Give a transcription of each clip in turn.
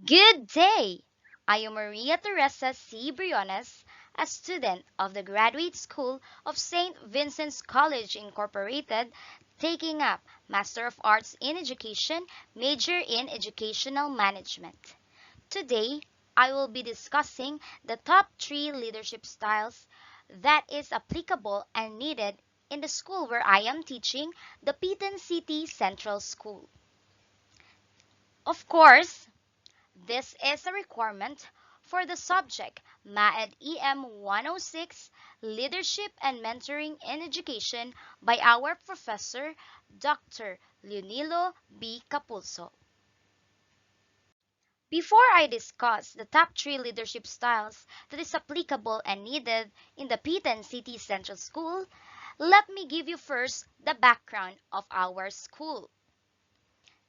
Good day! I am Maria Teresa C. Briones, a student of the Graduate School of St. Vincent's College Incorporated, taking up Master of Arts in Education, major in Educational Management. Today, I will be discussing the top 3 leadership styles that is applicable and needed in the school where I am teaching, the Pitan City Central School. Of course, this is a requirement for the subject MAED EM 106 Leadership and Mentoring in Education by our professor Dr. Leonilo B. Capulso. Before I discuss the top 3 leadership styles that is applicable and needed in the Pitan City Central School, let me give you first the background of our school.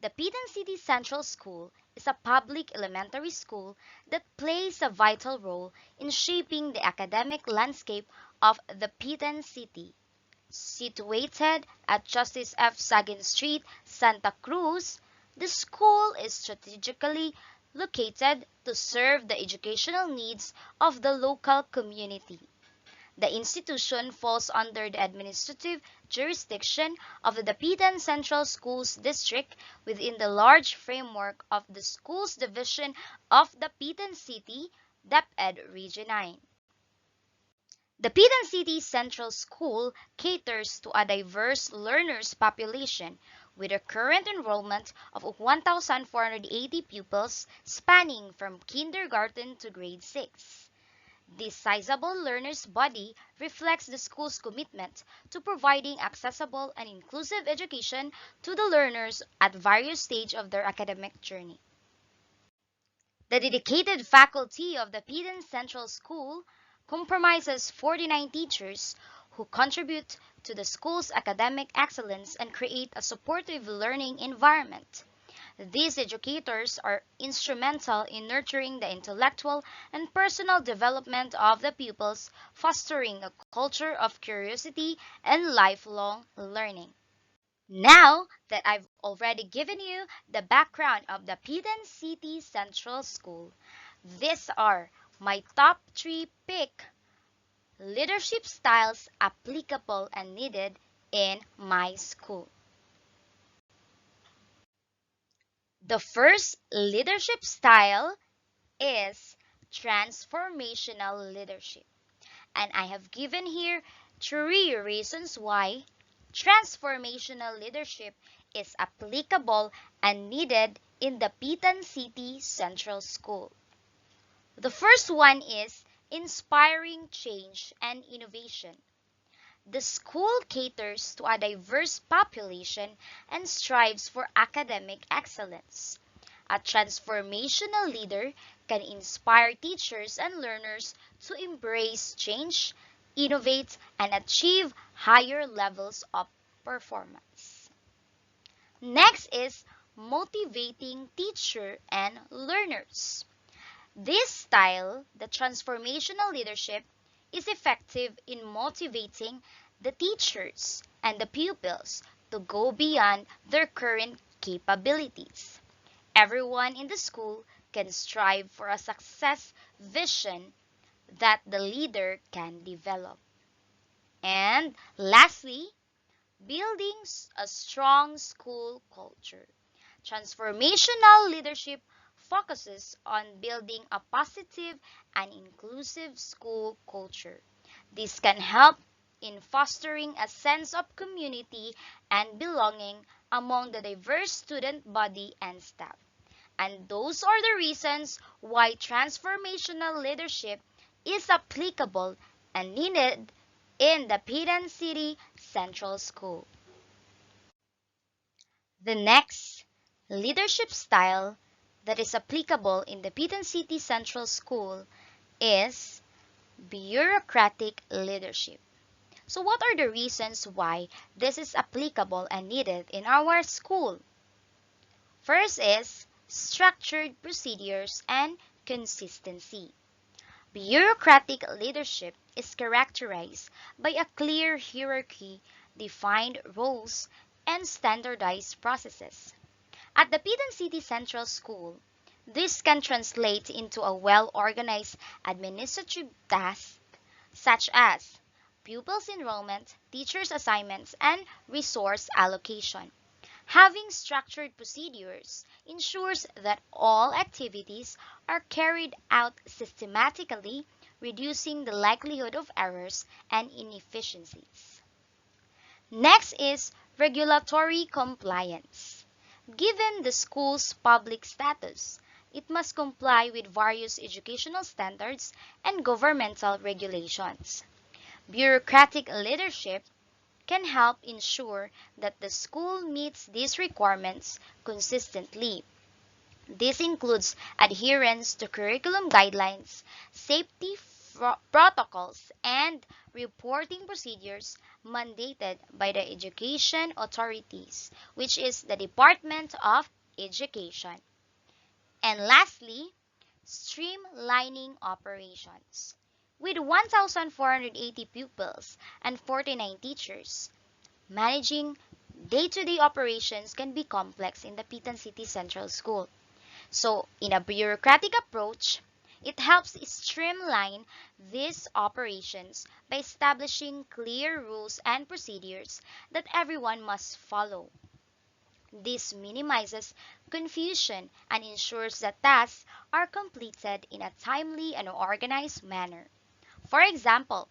The Pitan City Central School is a public elementary school that plays a vital role in shaping the academic landscape of the Pitan City. Situated at Justice F. Sagin Street, Santa Cruz, the school is strategically located to serve the educational needs of the local community. The institution falls under the administrative jurisdiction of the Dapitan Central Schools District within the large framework of the Schools Division of the Dapitan City, DepEd Region 9. The Dapitan City Central School caters to a diverse learners population with a current enrollment of 1,480 pupils spanning from kindergarten to grade 6. This sizable learners body reflects the school's commitment to providing accessible and inclusive education to the learners at various stages of their academic journey. The dedicated faculty of the Peden Central School comprises 49 teachers who contribute to the school's academic excellence and create a supportive learning environment. These educators are instrumental in nurturing the intellectual and personal development of the pupils, fostering a culture of curiosity and lifelong learning. Now that I've already given you the background of the Peden City Central School, these are my top 3 leadership styles applicable and needed in my school. The first leadership style is transformational leadership. And I have given here 3 reasons why transformational leadership is applicable and needed in the Pitan City Central School. The first one is inspiring change and innovation. The school caters to a diverse population and strives for academic excellence. A transformational leader can inspire teachers and learners to embrace change, innovate, and achieve higher levels of performance. Next is motivating teacher and learners. This style, the transformational leadership, is effective in motivating the teachers and the pupils to go beyond their current capabilities. Everyone in the school can strive for a success vision that the leader can develop. And lastly, building a strong school culture. Transformational leadership focuses on building a positive and inclusive school culture. This can help in fostering a sense of community and belonging among the diverse student body and staff. And those are the reasons why transformational leadership is applicable and needed in the Pitan City Central School. The next leadership style that is applicable in the Pitan City Central School is bureaucratic leadership. So what are the reasons why this is applicable and needed in our school? First is structured procedures and consistency. Bureaucratic leadership is characterized by a clear hierarchy, defined roles, and standardized processes. At the Pitan City Central School, This can translate into a well-organized administrative task such as pupils enrollment, teachers assignments, and resource allocation. Having structured procedures ensures that all activities are carried out systematically, reducing the likelihood of errors and inefficiencies. Next is regulatory compliance. Given the school's public status, it must comply with various educational standards and governmental regulations. Bureaucratic leadership can help ensure that the school meets these requirements consistently. This includes adherence to curriculum guidelines, safety protocols, and reporting procedures mandated by the education authorities, which is the Department of Education. And lastly, streamlining operations. With 1,480 pupils and 49 teachers, managing day-to-day operations can be complex in the Pitan City Central School. So, in a bureaucratic approach, it helps streamline these operations by establishing clear rules and procedures that everyone must follow. This minimizes confusion and ensures that tasks are completed in a timely and organized manner. For example,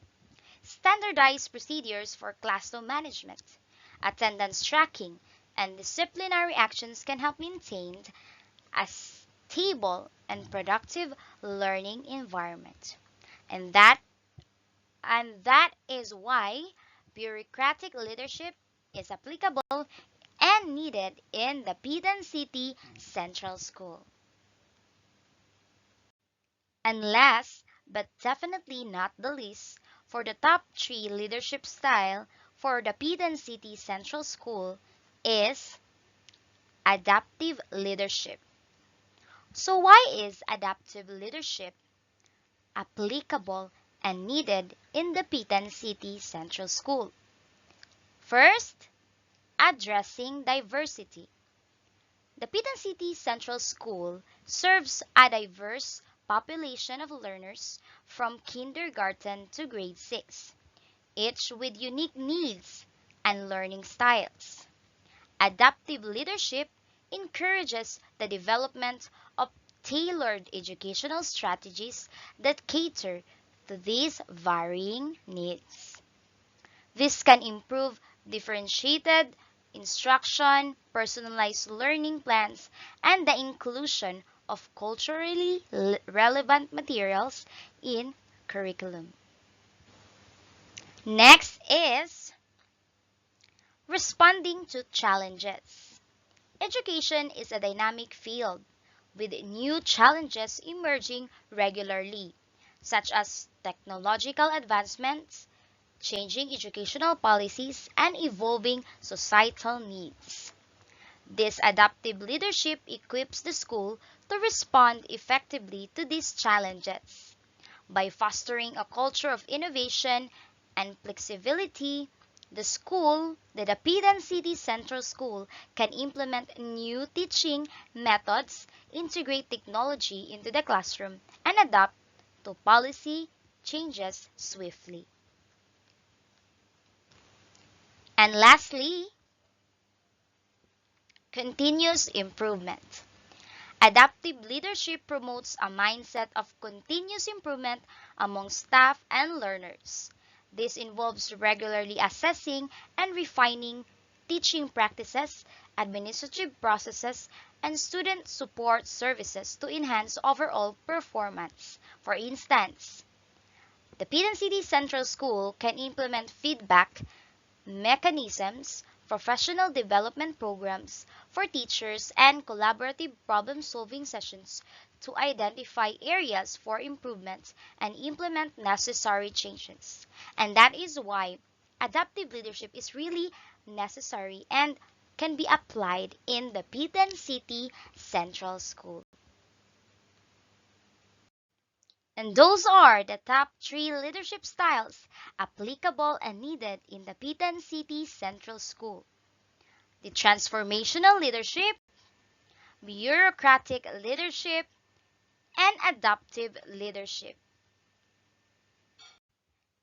standardized procedures for classroom management, attendance tracking, and disciplinary actions can help maintain a stable and productive learning environment. And that and that is why bureaucratic leadership is applicable and needed in the Pitan City Central School. And last, but definitely not the least, for the top 3 leadership style for the Pitan City Central School is adaptive leadership. So why is adaptive leadership applicable and needed in the Pitan City Central School? First, addressing diversity. The Pitan City Central School serves a diverse population of learners from kindergarten to grade 6, each with unique needs and learning styles. Adaptive leadership encourages the development of tailored educational strategies that cater to these varying needs. This can improve differentiated instruction, personalized learning plans, and the inclusion of culturally relevant materials in curriculum. Next is responding to challenges. Education is a dynamic field with new challenges emerging regularly, such as technological advancements, changing educational policies, and evolving societal needs. This adaptive leadership equips the school to respond effectively to these challenges. By fostering a culture of innovation and flexibility, the Dapitan City Central School can implement new teaching methods, integrate technology into the classroom, and adapt to policy changes swiftly. And lastly, continuous improvement. Adaptive leadership promotes a mindset of continuous improvement among staff and learners. This involves regularly assessing and refining teaching practices, administrative processes, and student support services to enhance overall performance. For instance, the Pitan City Central School can implement feedback mechanisms, professional development programs for teachers, and collaborative problem-solving sessions to identify areas for improvement and implement necessary changes. And that is why adaptive leadership is really necessary and can be applied in the Pitan City Central School. And those are the top 3 leadership styles applicable and needed in the Pitan City Central School. The transformational leadership, bureaucratic leadership, and adaptive leadership.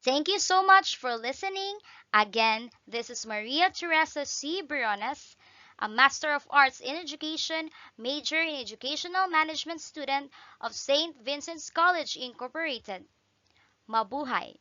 Thank you so much for listening. Again, this is Maria Teresa C. Briones, a Master of Arts in Education, major in Educational Management student of St. Vincent's College Incorporated. Mabuhay!